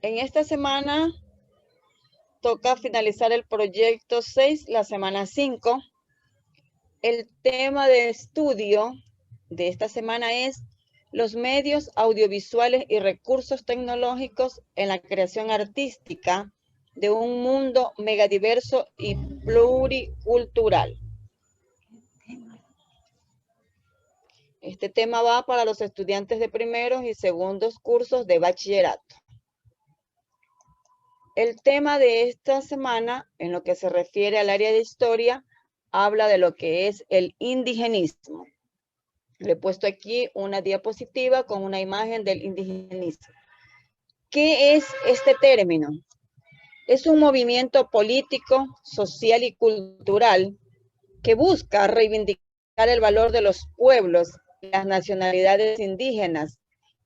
En esta semana toca finalizar el proyecto 6, la semana 5. El tema de estudio de esta semana es los medios audiovisuales y recursos tecnológicos en la creación artística de un mundo megadiverso y pluricultural. Este tema va para los estudiantes de primeros y segundos cursos de bachillerato. El tema de esta semana, en lo que se refiere al área de historia, habla de lo que es el indigenismo. Le he puesto aquí una diapositiva con una imagen del indigenismo. ¿Qué es este término? Es un movimiento político, social y cultural que busca reivindicar el valor de los pueblos y las nacionalidades indígenas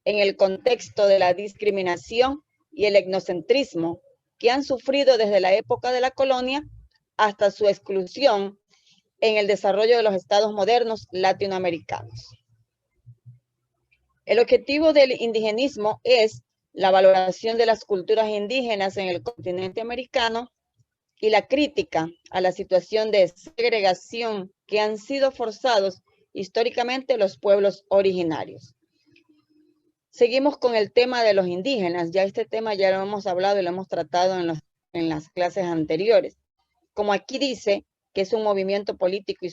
en el contexto de la discriminación y el etnocentrismo que han sufrido desde la época de la colonia hasta su exclusión en el desarrollo de los estados modernos latinoamericanos. El objetivo del indigenismo es la valoración de las culturas indígenas en el continente americano y la crítica a la situación de segregación que han sido forzados históricamente los pueblos originarios. Seguimos con el tema de los indígenas. Ya este tema ya lo hemos hablado y lo hemos tratado en las clases anteriores. Como aquí dice, que es un movimiento político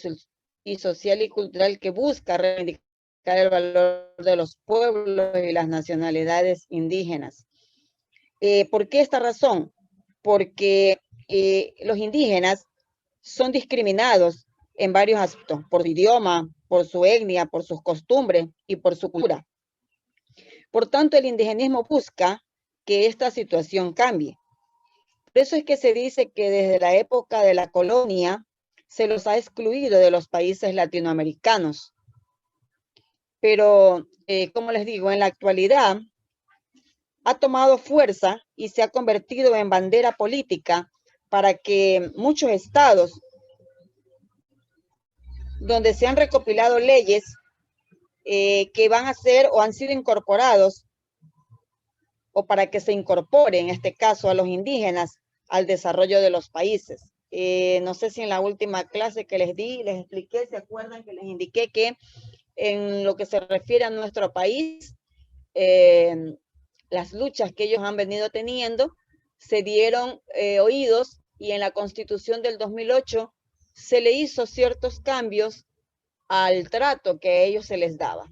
y social y cultural que busca reivindicar el valor de los pueblos y las nacionalidades indígenas. ¿Por qué esta razón? Porque los indígenas son discriminados en varios aspectos, por su idioma, por su etnia, por sus costumbres y por su cultura. Por tanto, el indigenismo busca que esta situación cambie. Por eso es que se dice que desde la época de la colonia se los ha excluido de los países latinoamericanos. Pero, como les digo, en la actualidad ha tomado fuerza y se ha convertido en bandera política para que muchos estados donde se han recopilado leyes que van a ser o han sido incorporados o para que se incorpore, en este caso, a los indígenas al desarrollo de los países. No sé si en la última clase que les di, les expliqué, ¿se acuerdan que les indiqué que en lo que se refiere a nuestro país, las luchas que ellos han venido teniendo, se dieron oídos y en la Constitución del 2008 se le hizo ciertos cambios al trato que a ellos se les daba.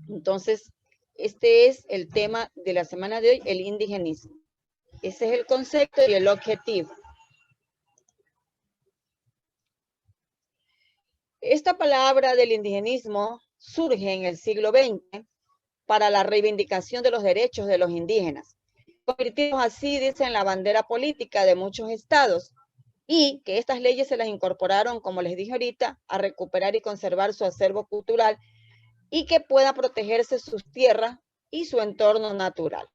Entonces, este es el tema de la semana de hoy, el indigenismo. Ese es el concepto y el objetivo. Esta palabra del indigenismo surge en el siglo XX para la reivindicación de los derechos de los indígenas, convirtiéndose así, dicen, la bandera política de muchos estados, y que estas leyes se las incorporaron, como les dije ahorita, a recuperar y conservar su acervo cultural y que pueda protegerse sus tierras y su entorno natural.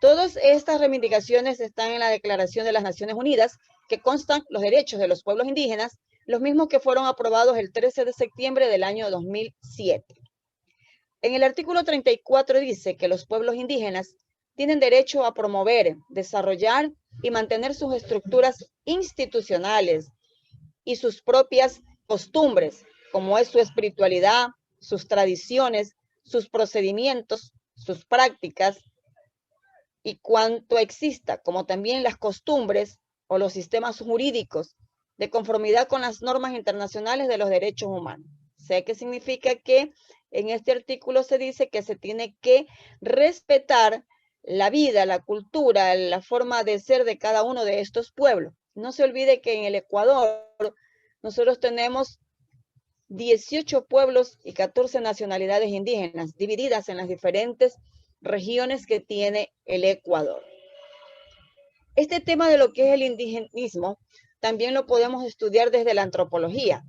Todas estas reivindicaciones están en la Declaración de las Naciones Unidas, que constan los derechos de los pueblos indígenas, los mismos que fueron aprobados el 13 de septiembre del año 2007. En el artículo 34 dice que los pueblos indígenas tienen derecho a promover, desarrollar y mantener sus estructuras institucionales y sus propias costumbres, como es su espiritualidad, sus tradiciones, sus procedimientos, sus prácticas y cuanto exista, como también las costumbres o los sistemas jurídicos de conformidad con las normas internacionales de los derechos humanos. O sea, ¿qué significa? Que en este artículo se dice que se tiene que respetar la vida, la cultura, la forma de ser de cada uno de estos pueblos. No se olvide que en el Ecuador nosotros tenemos 18 pueblos y 14 nacionalidades indígenas divididas en las diferentes regiones que tiene el Ecuador. Este tema de lo que es el indigenismo también lo podemos estudiar desde la antropología,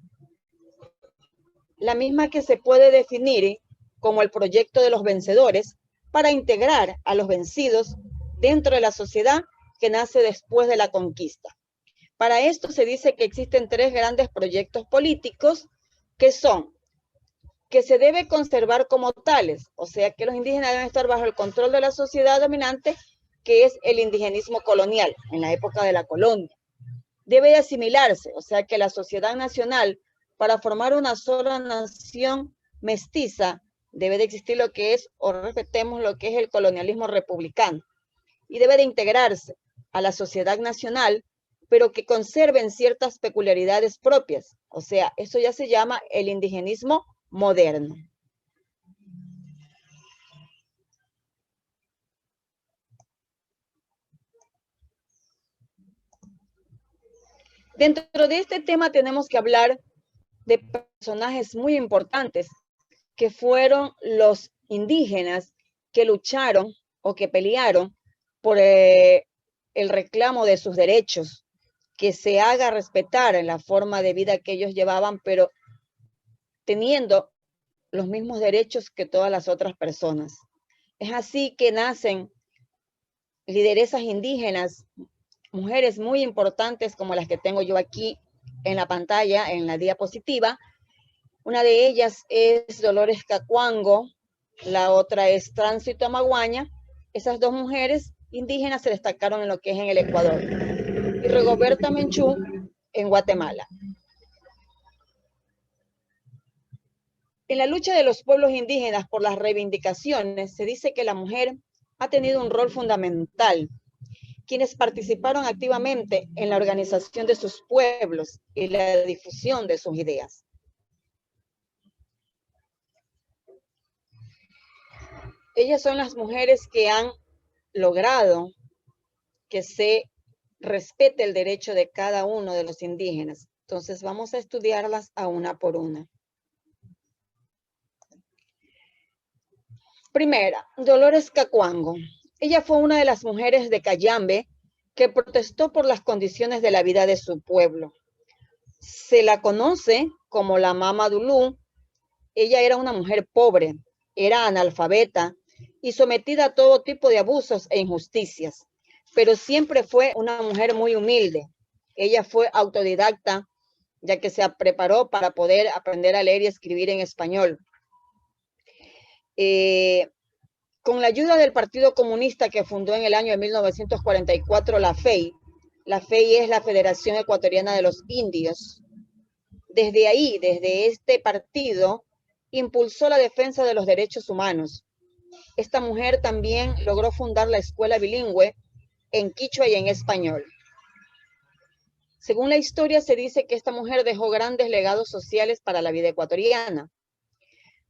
la misma que se puede definir como el proyecto de los vencedores para integrar a los vencidos dentro de la sociedad que nace después de la conquista. Para esto se dice que existen tres grandes proyectos políticos que son que se debe conservar como tales, o sea que los indígenas deben estar bajo el control de la sociedad dominante, que es el indigenismo colonial, en la época de la colonia. Debe de asimilarse, o sea que la sociedad nacional, para formar una sola nación mestiza, debe de existir lo que es, o respetemos lo que es el colonialismo republicano, y debe de integrarse a la sociedad nacional, pero que conserven ciertas peculiaridades propias. O sea, eso ya se llama el indigenismo moderno. Dentro de este tema tenemos que hablar de personajes muy importantes que fueron los indígenas que lucharon o que pelearon por el reclamo de sus derechos, que se haga respetar en la forma de vida que ellos llevaban, pero teniendo los mismos derechos que todas las otras personas. Es así que nacen lideresas indígenas, mujeres muy importantes como las que tengo yo aquí en la pantalla, en la diapositiva. Una de ellas es Dolores Cacuango, la otra es Tránsito Amaguaña. Esas dos mujeres indígenas se destacaron en lo que es en el Ecuador. Y Rigoberta Menchú en Guatemala. En la lucha de los pueblos indígenas por las reivindicaciones, se dice que la mujer ha tenido un rol fundamental, quienes participaron activamente en la organización de sus pueblos y la difusión de sus ideas. Ellas son las mujeres que han logrado que se respete el derecho de cada uno de los indígenas. Entonces vamos a estudiarlas a una por una. Primera, Dolores Cacuango. Ella fue una de las mujeres de Cayambe que protestó por las condiciones de la vida de su pueblo. Se la conoce como la Mama Dulú. Ella era una mujer pobre, era analfabeta y sometida a todo tipo de abusos e injusticias, pero siempre fue una mujer muy humilde. Ella fue autodidacta, ya que se preparó para poder aprender a leer y escribir en español. Con la ayuda del Partido Comunista que fundó en el año de 1944 la FEI es la Federación Ecuatoriana de los Indios. Desde ahí, desde este partido, impulsó la defensa de los derechos humanos. Esta mujer también logró fundar la escuela bilingüe en quichua y en español. Según la historia, se dice que esta mujer dejó grandes legados sociales para la vida ecuatoriana.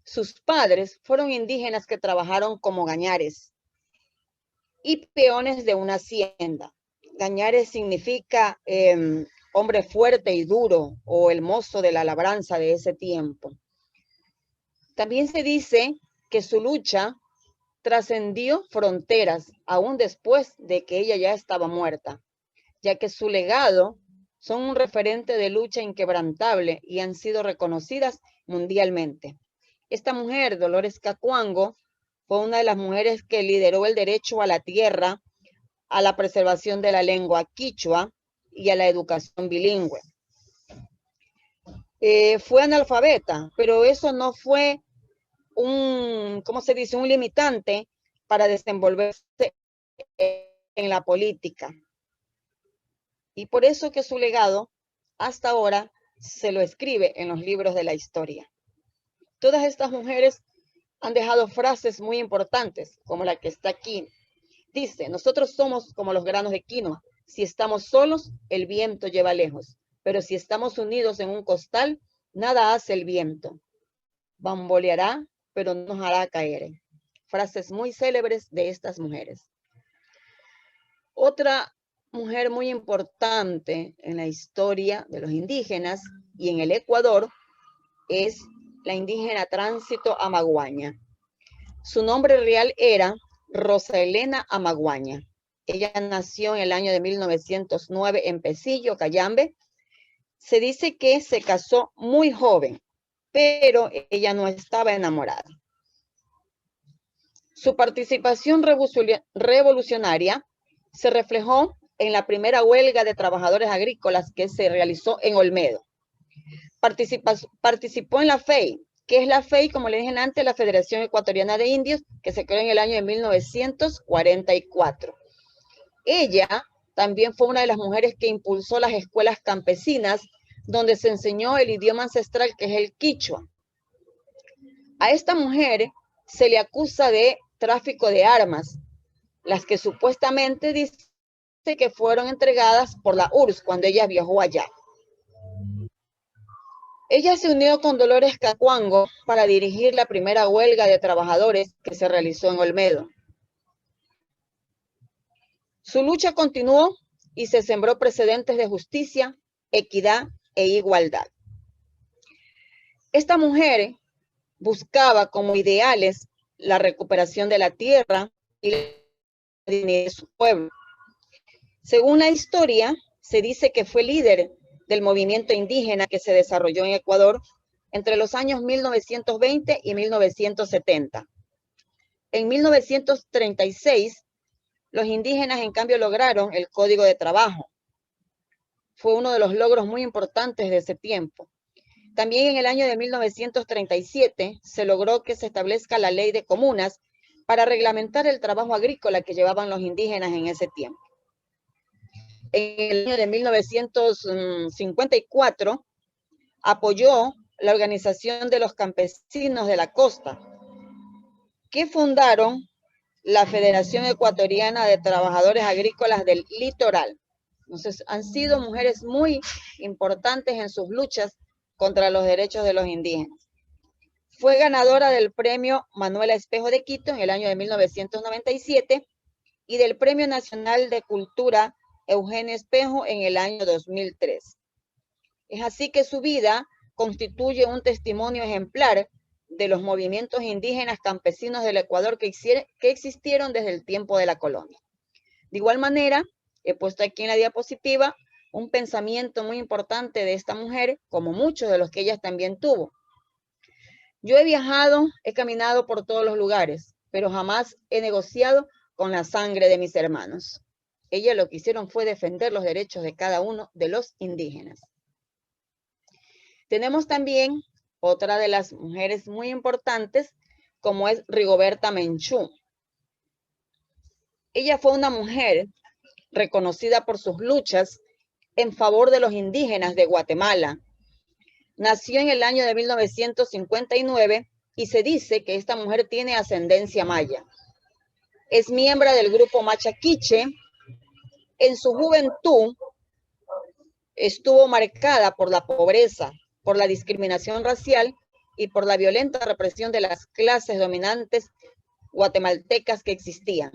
Sus padres fueron indígenas que trabajaron como gañares y peones de una hacienda. Gañares significa hombre fuerte y duro, o el mozo de la labranza de ese tiempo. También se dice que su lucha trascendió fronteras aún después de que ella ya estaba muerta, ya que su legado son un referente de lucha inquebrantable y han sido reconocidas mundialmente. Esta mujer, Dolores Cacuango, fue una de las mujeres que lideró el derecho a la tierra, a la preservación de la lengua quichua y a la educación bilingüe. Fue analfabeta, pero eso no fue un limitante para desenvolverse en la política. Y por eso que su legado hasta ahora se lo escribe en los libros de la historia. Todas estas mujeres han dejado frases muy importantes, como la que está aquí. Dice, nosotros somos como los granos de quinoa. Si estamos solos, el viento lleva lejos. Pero si estamos unidos en un costal, nada hace el viento. Bamboleará, pero no nos hará caer. Frases muy célebres de estas mujeres. Otra mujer muy importante en la historia de los indígenas y en el Ecuador es la indígena Tránsito Amaguaña. Su nombre real era Rosa Elena Amaguaña. Ella nació en el año de 1909 en Pecillo, Cayambe. Se dice que se casó muy joven, pero ella no estaba enamorada. Su participación revolucionaria se reflejó en la primera huelga de trabajadores agrícolas que se realizó en Olmedo. Participó en la FEI, que es la FEI, como le dije antes, la Federación Ecuatoriana de Indios, que se creó en el año de 1944. Ella también fue una de las mujeres que impulsó las escuelas campesinas, donde se enseñó el idioma ancestral, que es el quichua. A esta mujer se le acusa de tráfico de armas, las que supuestamente dice que fueron entregadas por la URSS cuando ella viajó allá. Ella se unió con Dolores Cacuango para dirigir la primera huelga de trabajadores que se realizó en Olmedo. Su lucha continuó y se sembró precedentes de justicia, equidad e igualdad. Esta mujer buscaba como ideales la recuperación de la tierra y la dignidad de su pueblo. Según la historia, se dice que fue líder del movimiento indígena que se desarrolló en Ecuador entre los años 1920 y 1970. En 1936, los indígenas, en cambio, lograron el Código de Trabajo. Fue uno de los logros muy importantes de ese tiempo. También en el año de 1937 se logró que se establezca la ley de comunas para reglamentar el trabajo agrícola que llevaban los indígenas en ese tiempo. En el año de 1954 apoyó la Organización de los Campesinos de la Costa, que fundaron la Federación Ecuatoriana de Trabajadores Agrícolas del Litoral. Entonces, han sido mujeres muy importantes en sus luchas contra los derechos de los indígenas. Fue ganadora del premio Manuela Espejo de Quito en el año de 1997 y del Premio Nacional de Cultura Eugenio Espejo en el año 2003. Es así que su vida constituye un testimonio ejemplar de los movimientos indígenas campesinos del Ecuador que existieron desde el tiempo de la colonia. De igual manera, he puesto aquí en la diapositiva un pensamiento muy importante de esta mujer, como muchos de los que ella también tuvo. Yo he viajado, he caminado por todos los lugares, pero jamás he negociado con la sangre de mis hermanos. Ella lo que hicieron fue defender los derechos de cada uno de los indígenas. Tenemos también otra de las mujeres muy importantes, como es Rigoberta Menchú. Ella fue una mujer reconocida por sus luchas en favor de los indígenas de Guatemala. Nació en el año de 1959 y se dice que esta mujer tiene ascendencia maya. Es miembro del grupo Machaquiche. En su juventud estuvo marcada por la pobreza, por la discriminación racial y por la violenta represión de las clases dominantes guatemaltecas que existían,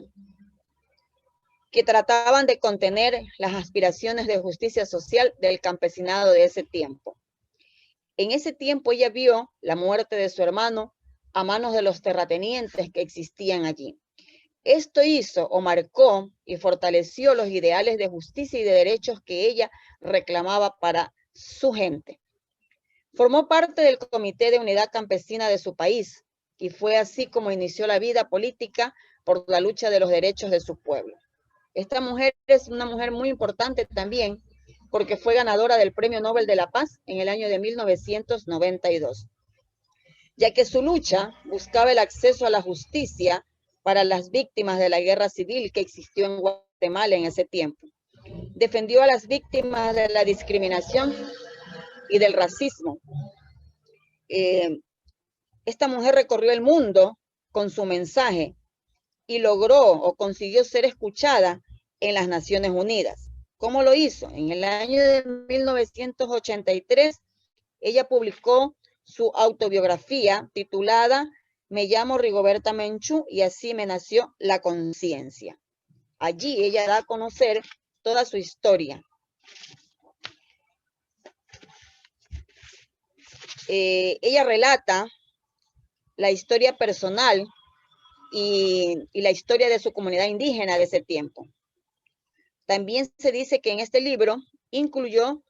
que trataban de contener las aspiraciones de justicia social del campesinado de ese tiempo. En ese tiempo ella vio la muerte de su hermano a manos de los terratenientes que existían allí. Esto hizo o marcó y fortaleció los ideales de justicia y de derechos que ella reclamaba para su gente. Formó parte del Comité de Unidad Campesina de su país y fue así como inició la vida política por la lucha de los derechos de su pueblo. Esta mujer es una mujer muy importante también porque fue ganadora del Premio Nobel de la Paz en el año de 1992, ya que su lucha buscaba el acceso a la justicia para las víctimas de la guerra civil que existió en Guatemala en ese tiempo. Defendió a las víctimas de la discriminación y del racismo. Esta mujer recorrió el mundo con su mensaje y logró o consiguió ser escuchada en las Naciones Unidas. ¿Cómo lo hizo? En el año de 1983, ella publicó su autobiografía titulada Me llamo Rigoberta Menchú y así me nació la conciencia. Allí ella da a conocer toda su historia. Ella relata la historia personal y la historia de su comunidad indígena de ese tiempo. También se dice que en este libro incluyó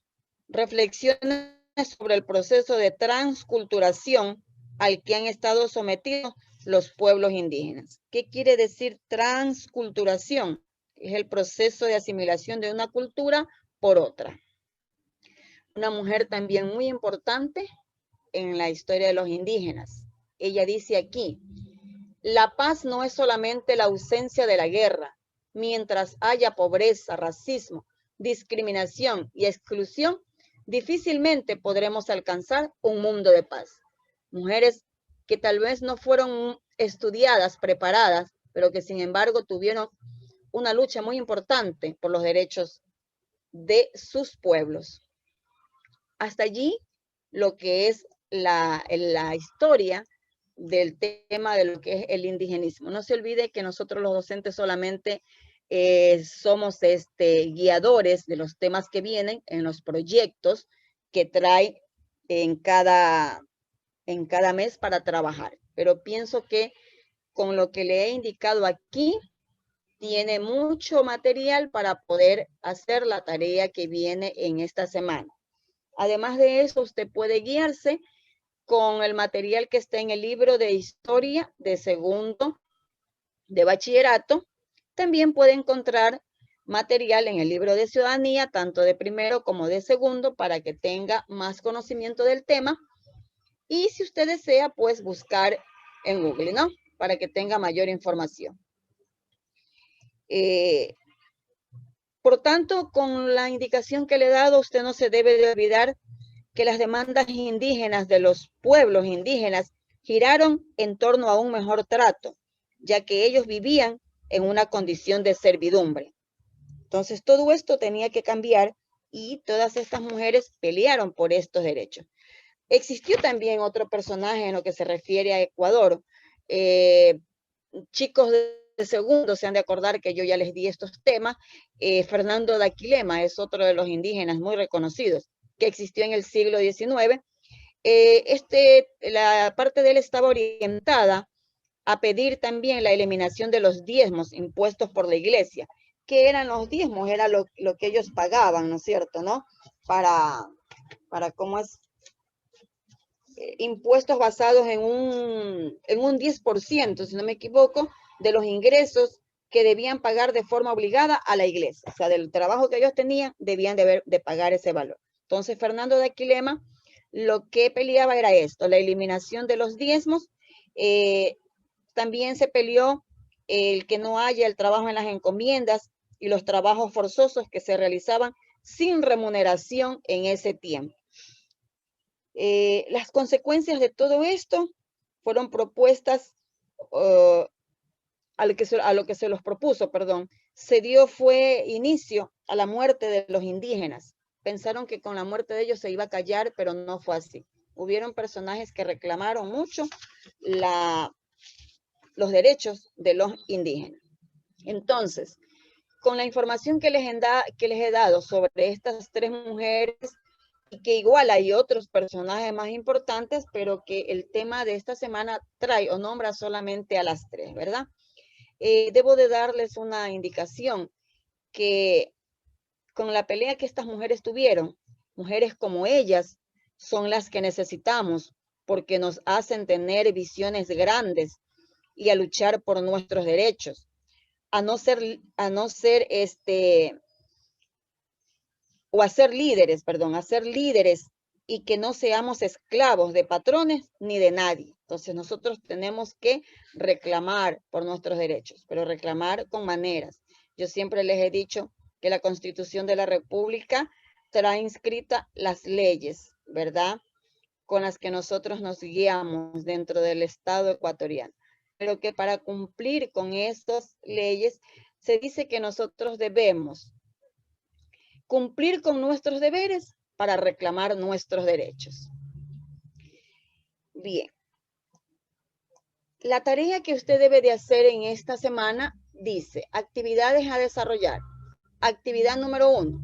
reflexiones sobre el proceso de transculturación al que han estado sometidos los pueblos indígenas. ¿Qué quiere decir transculturación? Es el proceso de asimilación de una cultura por otra. Una mujer también muy importante en la historia de los indígenas. Ella dice aquí, la paz no es solamente la ausencia de la guerra. Mientras haya pobreza, racismo, discriminación y exclusión, difícilmente podremos alcanzar un mundo de paz. Mujeres que tal vez no fueron estudiadas, preparadas, pero que sin embargo tuvieron una lucha muy importante por los derechos de sus pueblos. Hasta allí lo que es la historia del tema de lo que es el indigenismo. No se olvide que nosotros los docentes solamente somos guiadores de los temas que vienen en los proyectos que trae en cada mes para trabajar. Pero pienso que con lo que le he indicado aquí, tiene mucho material para poder hacer la tarea que viene en esta semana. Además de eso, usted puede guiarse con el material que está en el libro de historia de segundo de bachillerato. También puede encontrar material en el libro de ciudadanía, tanto de primero como de segundo, para que tenga más conocimiento del tema. Y si usted desea, pues buscar en Google, ¿no? Para que tenga mayor información. Por tanto, con la indicación que le he dado, usted no se debe de olvidar que las demandas indígenas de los pueblos indígenas giraron en torno a un mejor trato, ya que ellos vivían en una condición de servidumbre. Entonces, todo esto tenía que cambiar y todas estas mujeres pelearon por estos derechos. Existió también otro personaje en lo que se refiere a Ecuador. Chicos de segundo se han de acordar que yo ya les di estos temas. Fernando de Aquilema es otro de los indígenas muy reconocidos que existió en el siglo XIX. La parte de él estaba orientada a pedir también la eliminación de los diezmos impuestos por la iglesia. ¿Qué eran los diezmos? Era lo que ellos pagaban, ¿no es cierto? ¿No? Para ¿cómo es? Impuestos basados en un 10%, si no me equivoco, de los ingresos que debían pagar de forma obligada a la iglesia. O sea, del trabajo que ellos tenían, debían de pagar ese valor. Entonces, Fernando de Aquilema lo que peleaba era esto, la eliminación de los diezmos. También se peleó el que no haya el trabajo en las encomiendas y los trabajos forzosos que se realizaban sin remuneración en ese tiempo. Las consecuencias de todo esto fueron propuestas a lo que se los propuso, perdón. Fue inicio a la muerte de los indígenas. Pensaron que con la muerte de ellos se iba a callar, pero no fue así. Hubieron personajes que reclamaron mucho los derechos de los indígenas. Entonces, con la información que les he dado sobre estas tres mujeres, y que igual hay otros personajes más importantes, pero que el tema de esta semana trae o nombra solamente a las tres, ¿verdad? Debo de darles una indicación que con la pelea que estas mujeres tuvieron, mujeres como ellas son las que necesitamos porque nos hacen tener visiones grandes y a luchar por nuestros derechos, a no ser a ser líderes y que no seamos esclavos de patrones ni de nadie. Entonces nosotros tenemos que reclamar por nuestros derechos, pero reclamar con maneras. Yo siempre les he dicho que la Constitución de la República trae inscritas las leyes, ¿verdad? Con las que nosotros nos guiamos dentro del Estado ecuatoriano. Pero que para cumplir con estas leyes se dice que nosotros debemos cumplir con nuestros deberes para reclamar nuestros derechos. Bien. La tarea que usted debe de hacer en esta semana dice, actividades a desarrollar. Actividad número 1.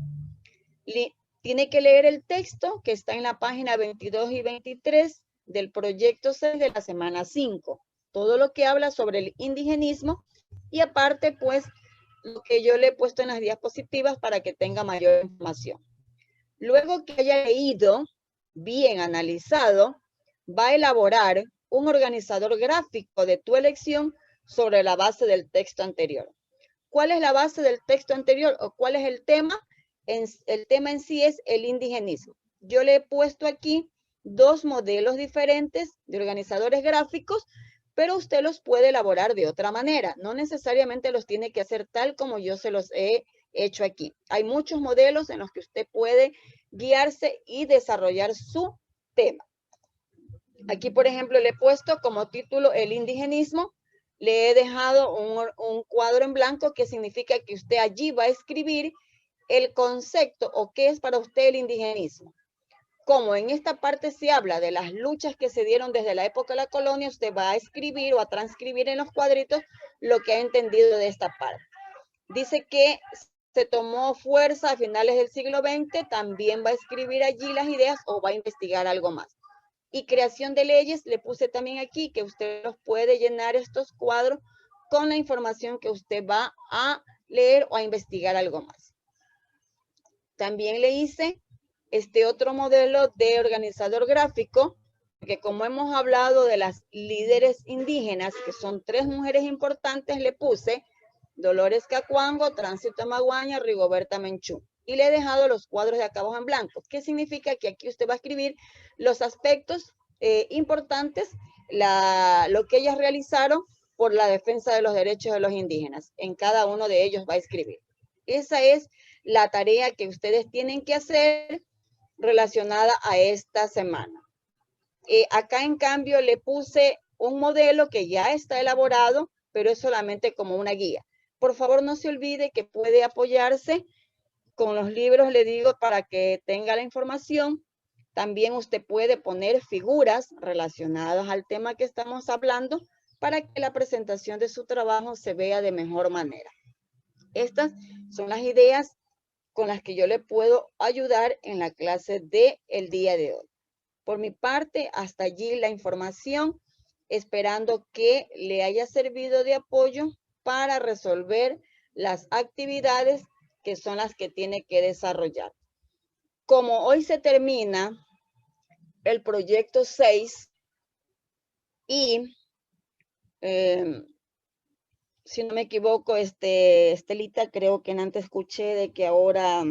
Tiene que leer el texto que está en la página 22 y 23 del proyecto 6 de la semana 5. Todo lo que habla sobre el indigenismo y aparte, pues, lo que yo le he puesto en las diapositivas para que tenga mayor información. Luego que haya leído, bien analizado, va a elaborar un organizador gráfico de tu elección sobre la base del texto anterior. ¿Cuál es la base del texto anterior o cuál es el tema? El tema en sí es el indigenismo. Yo le he puesto aquí 2 modelos diferentes de organizadores gráficos, pero usted los puede elaborar de otra manera. No necesariamente los tiene que hacer tal como yo se los he hecho aquí. Hay muchos modelos en los que usted puede guiarse y desarrollar su tema. Aquí, por ejemplo, le he puesto como título el indigenismo. Le he dejado un cuadro en blanco que significa que usted allí va a escribir el concepto o qué es para usted el indigenismo. Como en esta parte se habla de las luchas que se dieron desde la época de la colonia, usted va a escribir o a transcribir en los cuadritos lo que ha entendido de esta parte. Dice que se tomó fuerza a finales del siglo XX, también va a escribir allí las ideas o va a investigar algo más. Y creación de leyes, le puse también aquí que usted los puede llenar estos cuadros con la información que usted va a leer o a investigar algo más. También le hice este otro modelo de organizador gráfico, que como hemos hablado de las líderes indígenas, que son 3 mujeres importantes, le puse Dolores Cacuango, Tránsito Maguaña, Rigoberta Menchú. Y le he dejado los cuadros de acá abajo en blanco. ¿Qué significa? Que aquí usted va a escribir los aspectos importantes, lo que ellas realizaron por la defensa de los derechos de los indígenas. En cada uno de ellos va a escribir. Esa es la tarea que ustedes tienen que hacer relacionada a esta semana. Acá en cambio le puse un modelo que ya está elaborado, pero es solamente como una guía. Por favor, no se olvide que puede apoyarse con los libros, le digo, para que tenga la información. También usted puede poner figuras relacionadas al tema que estamos hablando para que la presentación de su trabajo se vea de mejor manera. Estas son las ideas con las que yo le puedo ayudar en la clase del día de hoy. Por mi parte, hasta allí la información, esperando que le haya servido de apoyo para resolver las actividades que son las que tiene que desarrollar. Como hoy se termina el proyecto 6 y si no me equivoco, Estelita, creo que antes escuché de que ahora